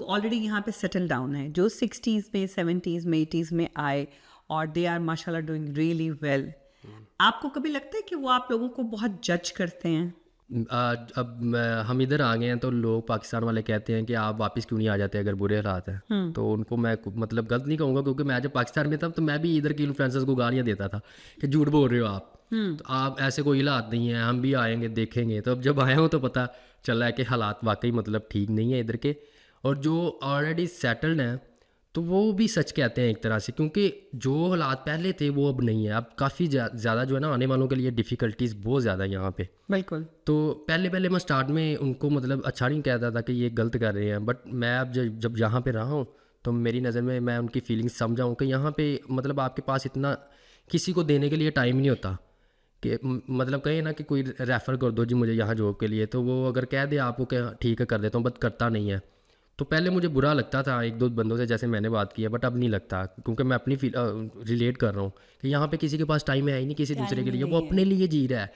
Already यहाँ पे settle down है, जो 60s में 70s में 80s में आए और दे आर माशाल्लाह डूइंग रियली वेल, आपको कभी लगता है कि वो आप लोगों को बहुत जज करते हैं? हम इधर आ गए हैं तो लोग पाकिस्तान वाले कहते हैं कि आप वापस क्यों नहीं आ जाते अगर बुरे हालात हैं। तो उनको मैं मतलब गलत नहीं कहूँगा, क्योंकि मैं जब पाकिस्तान में था तो मैं भी इधर के इन्फ्लुएंसर्स को गालियाँ देता था कि झूठ बोल रहे हो आप, तो आप ऐसे कोई हालात नहीं है, हम भी आएंगे देखेंगे। तो अब जब आए हो तो पता चला है कि हालात वाकई मतलब ठीक नहीं है इधर के, और जो ऑलरेडी सेटल्ड हैं तो वो भी सच कहते हैं एक तरह से, क्योंकि जो हालात पहले थे वो अब नहीं है। अब काफ़ी ज़्यादा जो है ना आने वालों के लिए डिफ़िकल्टीज़ बहुत ज़्यादा है यहाँ पे। बिल्कुल। तो पहले मैं स्टार्ट में उनको मतलब अच्छा नहीं कहता था कि ये गलत कर रहे हैं, बट मैं अब जब यहाँ पे रहा हूँ तो मेरी नज़र में मैं उनकी फीलिंग्स समझा हूँ कि यहाँ पे मतलब आपके पास इतना किसी को देने के लिए टाइम नहीं होता कि मतलब कहे ना कि कोई रेफ़र कर दो जी मुझे यहाँ जॉब के लिए, तो वो अगर कह दे आपको कि ठीक है कर देता हूँ, बट करता नहीं है। तो पहले मुझे बुरा लगता था एक दो बंदों से जैसे मैंने बात की है, बट अब नहीं लगता, क्योंकि मैं अपनी रिलेट कर रहा हूँ कि यहाँ पे किसी के पास टाइम है ही नहीं किसी दूसरे के लिए, वो अपने लिए जी रहा है।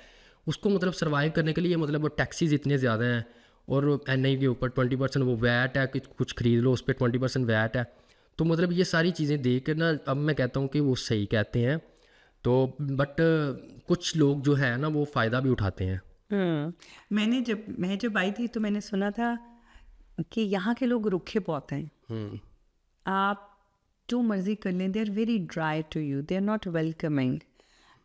उसको मतलब सर्वाइव करने के लिए मतलब वो टैक्सीज इतने ज़्यादा हैं, और NI के ऊपर 20% वो वैट है कि कुछ खरीद लो उस पर 20% वैट है। तो मतलब ये सारी चीज़ें देख कर ना अब मैं कहता हूँ कि वो सही कहते हैं, तो बट कुछ लोग जो है ना वो फ़ायदा भी उठाते हैं। मैं जब आई थी तो मैंने सुना था कि यहाँ के लोग रुखे बहुत हैं। आप जो मर्जी कर लें, they are very dry to you, they are not welcoming.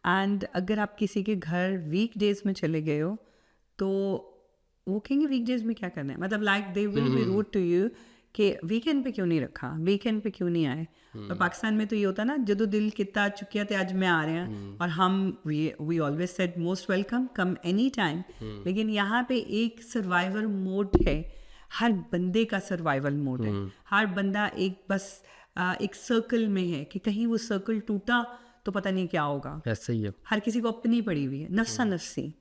And अगर आप किसी के घर वीक डेज में चले गए हो तो वो कहेंगे वीक डेज में क्या करना है, मतलब like they will be rude to you कि वीकेंड पे क्यों नहीं रखा, वीकेंड पे क्यों नहीं आए। और पाकिस्तान में तो ये होता ना, जदों दिल किता चुकिया थे आज मैं आ रहे हैं, और हम we always said most welcome, come any time. लेकिन यहाँ पे एक सर्वाइवल मोड है, हर बंदे का सर्वाइवल मोड है। हर बंदा एक बस एक सर्कल में है कि कहीं वो सर्कल टूटा तो पता नहीं क्या होगा। ऐसा ही है, हर किसी को अपनी पड़ी हुई है, नफ्सा नफ्सी।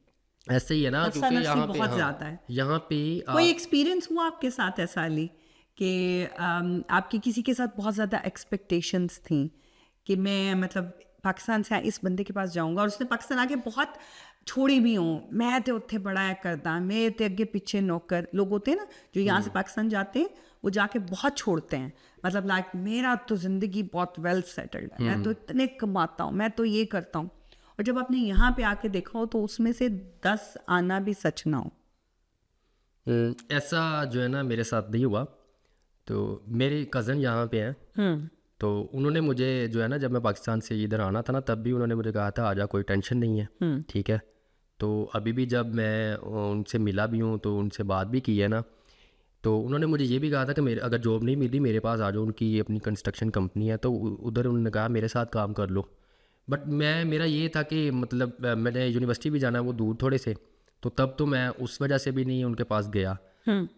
ऐसे ही है ना, नफ्सा क्योंकि नफ्सी यहाँ पे बहुत ज़्यादा है। यहाँ पे कोई एक्सपीरियंस हुआ आपके साथ ऐसा अली कि आपकी किसी के साथ बहुत ज़्यादा एक्सपेक्टेशंस थी कि मैं मतलब पाकिस्तान से इस बंदे के पास जाऊंगा, और उसने पाकिस्तान आके बहुत छोड़ी भी हों, मैं तो उत्थे बड़ा करदा, मैं तो अगे पीछे नौकर। लोग होते हैं ना जो यहाँ से पाकिस्तान जाते हैं, वो जाके बहुत छोड़ते हैं, मतलब लाइक मेरा तो ज़िंदगी बहुत वेल सेटल्ड है, मैं तो इतने कमाता हूँ, मैं तो ये करता हूँ। और जब आपने यहाँ पे आके देखा हो तो उसमें से 10 आना भी सच ना हो। ऐसा जो है ना मेरे साथ नहीं हुआ। तो मेरे कज़न यहाँ पे हैं, तो उन्होंने मुझे जो है ना जब मैं पाकिस्तान से इधर आना था ना तब भी उन्होंने मुझे कहा था आजा कोई टेंशन नहीं है, ठीक है। तो अभी भी जब मैं उनसे मिला भी हूँ तो उनसे बात भी की है ना, तो उन्होंने मुझे ये भी कहा था कि मेरे अगर जॉब नहीं मिली मेरे पास आ जाओ, उनकी अपनी कंस्ट्रक्शन कंपनी है तो उधर उन्होंने कहा मेरे साथ काम कर लो। बट मेरा ये था कि मतलब मैंने यूनिवर्सिटी भी जाना है, वो दूर थोड़े से, तो तब तो मैं उस वजह से भी नहीं उनके पास गया।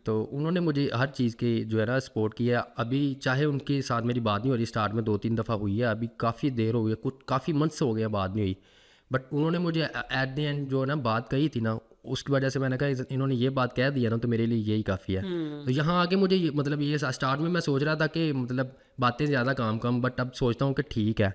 तो उन्होंने मुझे हर चीज़ की जो है ना सपोर्ट किया। अभी चाहे उनके साथ मेरी बात नहीं हो रही, स्टार्ट में 2-3 दफ़ा हुई है, अभी काफ़ी देर हो गई है, कुछ काफ़ी मंथ्स हो गए हैं बात नहीं हुई, बट उन्होंने मुझे एट द एंड जो है ना बात कही थी ना, उसकी वजह से मैंने कहा इन्होंने ये बात कह दिया ना तो मेरे लिए यही काफ़ी है। तो यहाँ आके मुझे मतलब ये स्टार्ट में मैं सोच रहा था कि मतलब बातें ज़्यादा काम कम, बट अब सोचता हूँ कि ठीक है,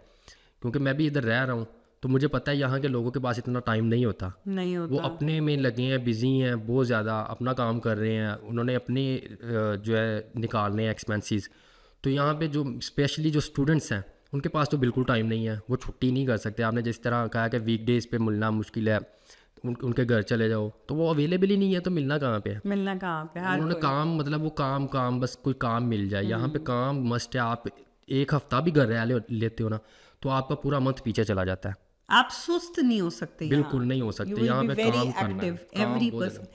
क्योंकि मैं भी इधर रह रहा हूँ तो मुझे पता है यहाँ के लोगों के पास इतना टाइम नहीं होता, वो अपने में लगे हैं, बिजी हैं, बहुत ज़्यादा अपना काम कर रहे हैं, उन्होंने अपने जो है निकालने हैं एक्सपेंसेस। तो यहाँ पे जो स्पेशली जो स्टूडेंट्स हैं उनके पास तो बिल्कुल टाइम नहीं है, वो छुट्टी नहीं कर सकते। आपने जिस तरह कहा कि वीकडेज़ पे मिलना मुश्किल है, उनके घर चले जाओ तो वो अवेलेबल ही नहीं है, तो मिलना कहाँ पे है, मिलना कहाँ पे। उन्होंने काम मतलब वो काम बस कोई काम मिल जाए। यहाँ पे काम मस्ट है, आप एक हफ्ता भी घर रह लेते हो ना तो आपका पूरा मंथ पीछे चला जाता है, आप सुस्त नहीं हो सकते, बिल्कुल नहीं हो सकते। यहाँ पे काम करना है, एवरी पर्सन।